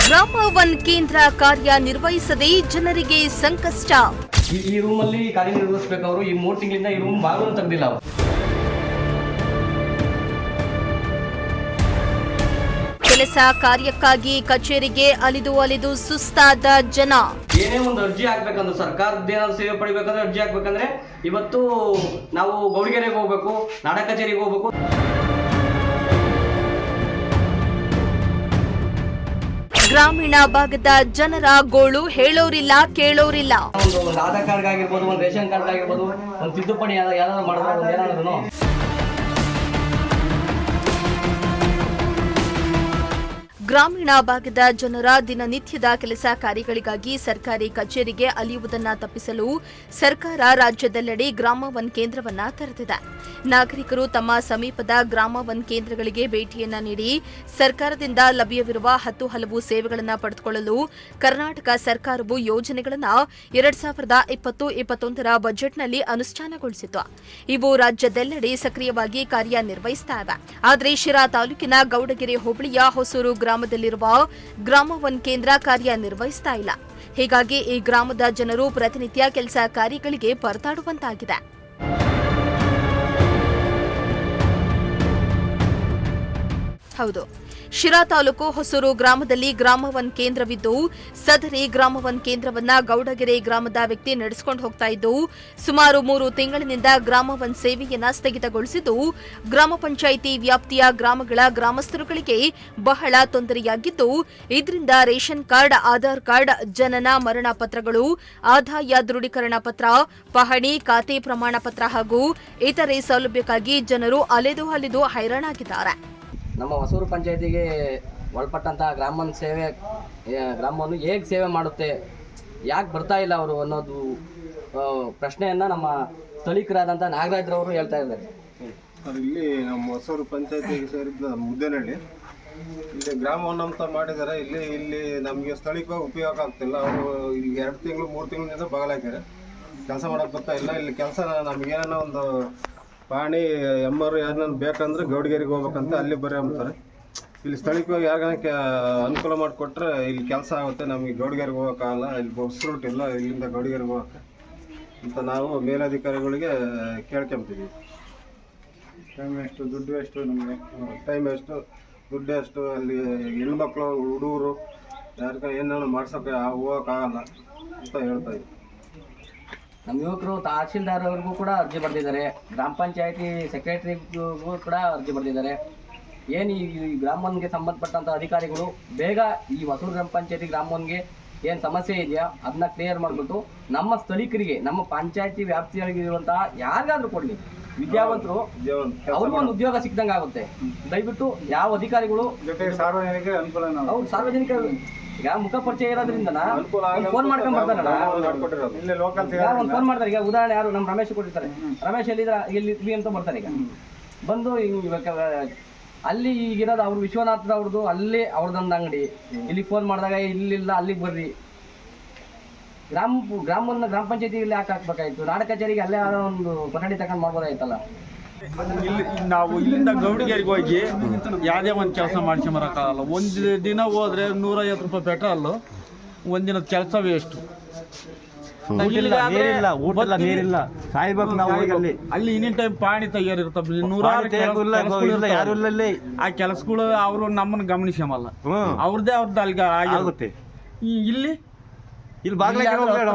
ಗ್ರಾಮ ಒನ್ ಕೇಂದ್ರ ಕಾರ್ಯನಿರ್ವಹಿಸದೆ ಜನರಿಗೆ ಸಂಕಷ್ಟ. ಈ ರೂಮಲ್ಲಿ ಕಾರ್ಯನಿರ್ವಹಿಸಬೇಕು. ಅವರು ಈ 3 ತಿಂಗಳಿಂದ ಈ ರೂಮ್ ಬಾಗಿಲು ತೆಗೆದಿಲ್ಲ. ಕೆಲಸ ಕಾರ್ಯಕ್ಕಾಗಿ ಕಚೇರಿಗೆ ಅಲಿದು ಸುಸ್ತಾದ ಜನ. ಏನೇ ಒಂದು ಅರ್ಜಿ ಹಾಕ್ಬೇಕಂದ್ರೆ ಸರ್ಕಾರದ ಏನಾದ್ರು ಸೇವೆ ಪಡಿಬೇಕಂದ್ರೆ ಅರ್ಜಿ ಹಾಕ್ಬೇಕಂದ್ರೆ ಇವತ್ತು ನಾವು ಗೌಡಿಗೆರೆಗೆ ಹೋಗ್ಬೇಕು, ನಾಡ ಕಚೇರಿಗೆ ಹೋಗ್ಬೇಕು. ಗ್ರಾಮೀಣ ಭಾಗದ ಜನರ ಗೋಳು ಹೇಳೋರಿಲ್ಲ ಕೇಳೋರಿಲ್ಲ. ಒಂದು ಆಧಾರ್ ಕಾರ್ಡ್ ಆಗಿರ್ಬೋದು, ಒಂದು ರೇಷನ್ ಕಾರ್ಡ್ ಆಗಿರ್ಬೋದು, ಒಂದು ತಿದ್ದುಪಡಿ ಯಾವ್ದಾದ್ರು ಮಾಡಿದ್ರೆ ಏನಾದ್ರು ಗ್ರಾಮೀಣ ಭಾಗದ ಜನರ ದಿನನಿತ್ಯದ ಕೆಲಸ ಕಾರ್ಯಗಳಿಗಾಗಿ ಸರ್ಕಾರಿ ಕಚೇರಿಗೆ ಅಲಿಯುವುದನ್ನ ತಪ್ಪಿಸಲು ಸರ್ಕಾರ ರಾಜ್ಯದೆಲ್ಲೆಡೆ ಗ್ರಾಮ ಒನ್ ಕೇಂದ್ರವನ್ನ ತೆರೆದಿದೆ. ನಾಗರಿಕರು ತಮ್ಮ ಸಮೀಪದ ಗ್ರಾಮ ಒನ್ ಕೇಂದ್ರಗಳಿಗೆ ಭೇಟಿಯನ್ನ ನೀಡಿ ಸರ್ಕಾರದಿಂದ ಲಭ್ಯವಿರುವ 10 ಹಲವು ಸೇವೆಗಳನ್ನು ಪಡೆದುಕೊಳ್ಳಲು ಕರ್ನಾಟಕ ಸರ್ಕಾರವು ಯೋಜನೆಗಳನ್ನು 2020-21ರ ಬಜೆಟ್ನಲ್ಲಿ ಅನುಷ್ಠಾನಗೊಳಿಸಿತು. ಇವು ರಾಜ್ಯದೆಲ್ಲೆಡೆ ಸಕ್ರಿಯವಾಗಿ ಕಾರ್ಯನಿರ್ವಹಿಸುತ್ತಿವೆ. ಆದರೆ ಶಿರಾ ತಾಲೂಕಿನ ಗೌಡಗೆರೆ ಹೋಬಳಿಯ ಹೊಸೂರು ಗ್ರಾಮದಲ್ಲಿರುವ ಗ್ರಾಮ ಒನ್ ಕೇಂದ್ರ ಕಾರ್ಯನಿರ್ವಹಿಸ್ತಾ ಇಲ್ಲ. ಹೀಗಾಗಿ ಈ ಗ್ರಾಮದ ಜನರು ಪ್ರತಿನಿತ್ಯ ಕೆಲಸ ಕಾರ್ಯಗಳಿಗೆ ಪರದಾಡುವಂತಾಗಿದೆ. ಹೌದು, ಶಿರಾ ತಾಲೂಕು ಹೊಸೂರು ಗ್ರಾಮದಲ್ಲಿ ಗ್ರಾಮ ಒನ್ ಕೇಂದ್ರವಿದ್ದು, ಸದರಿ ಗ್ರಾಮ ಒನ್ ಕೇಂದ್ರವನ್ನ ಗೌಡಗೆರೆ ಗ್ರಾಮದ ವ್ಯಕ್ತಿ ನಡೆಸಿಕೊಂಡು ಹೋಗ್ತಾ ಇದ್ದು, ಸುಮಾರು 3 ತಿಂಗಳಿನಿಂದ ಗ್ರಾಮ ಒನ್ ಸೇವೆಯನ್ನ ಸ್ಥಗಿತಗೊಳಿಸಿದ್ದು, ಗ್ರಾಮ ಪಂಚಾಯಿತಿ ವ್ಯಾಪ್ತಿಯ ಗ್ರಾಮಗಳ ಗ್ರಾಮಸ್ಥರುಗಳಿಗೆ ಬಹಳ ತೊಂದರೆಯಾಗಿದ್ದು, ಇದರಿಂದ ರೇಷನ್ ಕಾರ್ಡ್, ಆಧಾರ್ ಕಾರ್ಡ್, ಜನನ ಮರಣ ಪತ್ರಗಳು, ಆದಾಯ ದೃಢೀಕರಣ ಪತ್ರ, ಪಹಣಿ, ಖಾತೆ ಪ್ರಮಾಣ ಪತ್ರ ಹಾಗೂ ಇತರೆ ಸೌಲಭ್ಯಕ್ಕಾಗಿ ಜನರು ಅಲೆದು ಹೈರಾಣಾಗಿದ್ದಾರೆ. ನಮ್ಮ ಹೊಸೂರು ಪಂಚಾಯತಿಗೆ ಒಳಪಟ್ಟಂತಹ ಗ್ರಾಮವನ್ನು ಹೇಗೆ ಸೇವೆ ಮಾಡುತ್ತೆ, ಯಾಕೆ ಬರ್ತಾ ಇಲ್ಲ ಅವರು ಅನ್ನೋದು ಪ್ರಶ್ನೆಯನ್ನು ನಮ್ಮ ಸ್ಥಳೀಕರಾದಂಥ ನಾಗರಾಜ್ರವರು ಹೇಳ್ತಾ ಇದ್ದಾರೆ. ಇಲ್ಲಿ ನಮ್ಮ ಹೊಸೂರು ಪಂಚಾಯತಿಗೆ ಸೇರಿದ ಮುದ್ದೇನಹಳ್ಳಿ ಇಲ್ಲಿ ಗ್ರಾಮವನ್ನು ಅಂತ ಮಾಡಿದ್ದಾರೆ. ಇಲ್ಲಿ ನಮಗೆ ಸ್ಥಳೀಯವಾಗಿ ಉಪಯೋಗ ಆಗ್ತಿಲ್ಲ. ಅವರು ಇಲ್ಲಿ 2 ತಿಂಗಳು 3 ತಿಂಗಳಿಂದ ಬಾಗಲಾಕಿದ್ದಾರೆ. ಕೆಲಸ ಮಾಡೋಕ್ಕೆ ಬರ್ತಾ ಇಲ್ಲ. ಇಲ್ಲಿ ಕೆಲಸ ನಮಗೇನೋ ಒಂದು ಪಾಣಿ ಎಮ್ಮರು ಯಾರನ್ನ ಬೇಕಂದ್ರೆ ಗೌಡಿಗೆರೆಗೆ ಹೋಗ್ಬೇಕಂತ ಅಲ್ಲಿ ಬರೀ ಅಂತಾರೆ. ಇಲ್ಲಿ ಸ್ಥಳೀಯವಾಗಿ ಯಾರಿಗಾನ ಅನುಕೂಲ ಮಾಡಿಕೊಟ್ರೆ ಇಲ್ಲಿ ಕೆಲಸ ಆಗುತ್ತೆ. ನಮಗೆ ಗೌಡಿಗೆರೆಗೆ ಹೋಗೋಕ್ಕಾಗಲ್ಲ, ಇಲ್ಲಿ ಬಸ್ ರೂಟ್ ಇಲ್ಲ ಇಲ್ಲಿಂದ ಗೌಡಿಗೆರೆಗೆ ಹೋಗೋಕ್ಕೆ ಅಂತ ನಾವು ಮೇಲಧಿಕಾರಿಗಳಿಗೆ ಕೇಳ್ಕೊಂತೀವಿ. ಟೈಮ್ ಎಷ್ಟು, ದುಡ್ಡು ಎಷ್ಟು, ನಮಗೆ ಟೈಮ್ ಎಷ್ಟು, ದುಡ್ಡು ಎಷ್ಟು, ಅಲ್ಲಿ ಹೆಣ್ಮಕ್ಳು ಹುಡುಗರು ಯಾರಿಗ ಏನೇನು ಮಾಡ್ಸೋಕ್ಕೆ ಹೋಗೋಕ್ಕಾಗಲ್ಲ ಅಂತ ಹೇಳ್ತಾ ಇದ್ದೀವಿ. ನಮ್ಮ ಯುವಕರು ತಹಶೀಲ್ದಾರ್ ಅವ್ರಿಗೂ ಕೂಡ ಅರ್ಜಿ ಬರೆದಿದ್ದಾರೆ, ಗ್ರಾಮ ಪಂಚಾಯತಿ ಸೆಕ್ರೆಟರಿಗೂ ಕೂಡ ಅರ್ಜಿ ಬರೆದಿದ್ದಾರೆ. ಏನು ಈ ಗ್ರಾಮ ಒನ್ಗೆ ಸಂಬಂಧಪಟ್ಟಂಥ ಅಧಿಕಾರಿಗಳು ಬೇಗ ಈ ಹೊಸೂರು ಗ್ರಾಮ ಪಂಚಾಯತಿ ಗ್ರಾಮ ಒನ್ಗೆ ಏನು ಸಮಸ್ಯೆ ಇದೆಯಾ ಅದನ್ನ ಕ್ಲಿಯರ್ ಮಾಡಿಬಿಟ್ಟು ನಮ್ಮ ಸ್ಥಳೀಕರಿಗೆ, ನಮ್ಮ ಪಂಚಾಯತಿ ವ್ಯಾಪ್ತಿಯೊಳಗಿರುವಂತಹ ಯಾರಿಗಾದ್ರೂ ಕೊಡಲಿ, ವಿದ್ಯಾವಂತರು ಅವ್ರಿಗೂ ಒಂದು ಉದ್ಯೋಗ ಸಿಕ್ದಂಗೆ ಆಗುತ್ತೆ. ದಯವಿಟ್ಟು ಯಾವ ಅಧಿಕಾರಿಗಳು ಸಾರ್ವಜನಿಕರಿಗೆ ಅನುಕೂಲ, ಅವ್ರು ಸಾರ್ವಜನಿಕ ಈಗ ಮುಖ ಪರಿಚಯ ಇರೋದ್ರಿಂದ ಫೋನ್ ಮಾಡ್ಕೊಂಡ್ ಬರ್ತಾರಲ್ಲ, ಒಂದು ಫೋನ್ ಮಾಡ್ತಾರೆ. ಈಗ ಉದಾಹರಣೆ ಯಾರು ನಮ್ಮ ರಮೇಶ್ ಕೊಟ್ಟಿರ್ತಾರೆ, ರಮೇಶ್ ಎಲ್ಲಿ ಅಂತ ಬರ್ತಾರೆ. ಈಗ ಬಂದು ಅಲ್ಲಿ ಈಗಿರೋದು ಅವ್ರು ವಿಶ್ವನಾಥ್ ಅವ್ರದ್ದು, ಅಲ್ಲೇ ಅವ್ರದ್ದೊಂದು ಅಂಗಡಿ. ಇಲ್ಲಿ ಫೋನ್ ಮಾಡಿದಾಗ ಇಲ್ಲಿಲ್ಲ ಅಲ್ಲಿಗೆ ಬರ್ರಿ, ಗ್ರಾಮ ಪಂಚಾಯತಿ ಇಲ್ಲಿ ಹಾಕ್ಬೇಕಾಯ್ತು, ನಾಡ ಕಚೇರಿಗೆ ಅಲ್ಲೇ ಒಂದು ಕೊಠಡಿ ತಗೊಂಡು ಮಾಡ್ಬೋದಾಯ್ತಲ್ಲ. ಇಲ್ಲಿ ನಾವು ಇಲ್ಲಿಂದ ಗೌಡಿಗೆರೆಗೆ ಹೋಗಿ ಯಾವುದೇ ಒಂದು ಕೆಲಸ ಮಾಡ್ಕೊಂಬರಕ್ಕಾಗಲ್ಲ. ಒಂದು ದಿನ ಹೋದ್ರೆ 150 ರೂಪಾಯಿ ಪೆಟ್ರೋಲು, ಒಂದಿನದ ಕೆಲಸ ವೇಸ್ಟು. ಅಲ್ಲಿ ಇನ್ನಿನ ಟೈಮ್ ಪಾಣಿ ತೆಗಿಯೋರಿರ್ತಾವೆ, 100 ಆ ಕೆಲಸಗಳು ಅವರು ನಮ್ಮನ್ನು ಗಮನಿಸಮಲ್ಲ, ಅವ್ರದ್ದೇ ಅಲ್ಲಿಗೆ ಆಗುತ್ತೆ. ಇಲ್ಲಿ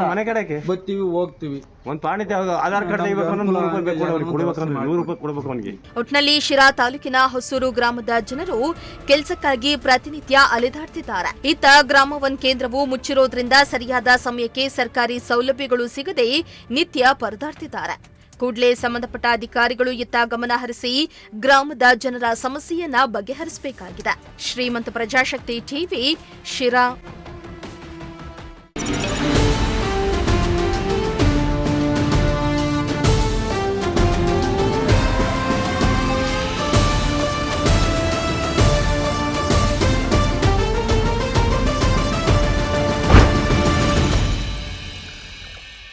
ಮನೆ ಕಡೆಗೆ ಬರ್ತೀವಿ, ಹೋಗ್ತೀವಿ. ಒಟ್ನಲ್ಲಿ ಶಿರಾ ತಾಲೂಕಿನ ಹೊಸೂರು ಗ್ರಾಮದ ಜನರು ಕೆಲಸಕ್ಕಾಗಿ ಪ್ರತಿನಿತ್ಯ ಅಲೆದಾಡ್ತಿದ್ದಾರೆ. ಇತ್ತ ಗ್ರಾಮ ಒನ್ ಕೇಂದ್ರವು ಮುಚ್ಚಿರೋದ್ರಿಂದ ಸರಿಯಾದ ಸಮಯಕ್ಕೆ ಸರ್ಕಾರಿ ಸೌಲಭ್ಯಗಳು ಸಿಗದೆ ನಿತ್ಯ ಪರದಾಡ್ತಿದ್ದಾರೆ. ಕೂಡಲೇ ಸಂಬಂಧಪಟ್ಟ ಅಧಿಕಾರಿಗಳು ಇತ್ತ ಗಮನ ಹರಿಸಿ ಗ್ರಾಮದ ಜನರ ಸಮಸ್ಯೆಯನ್ನ ಬಗೆಹರಿಸಬೇಕಾಗಿದೆ. ಶ್ರೀಮಂತ ಪ್ರಜಾಶಕ್ತಿ ಟಿವಿ, ಶಿರಾ.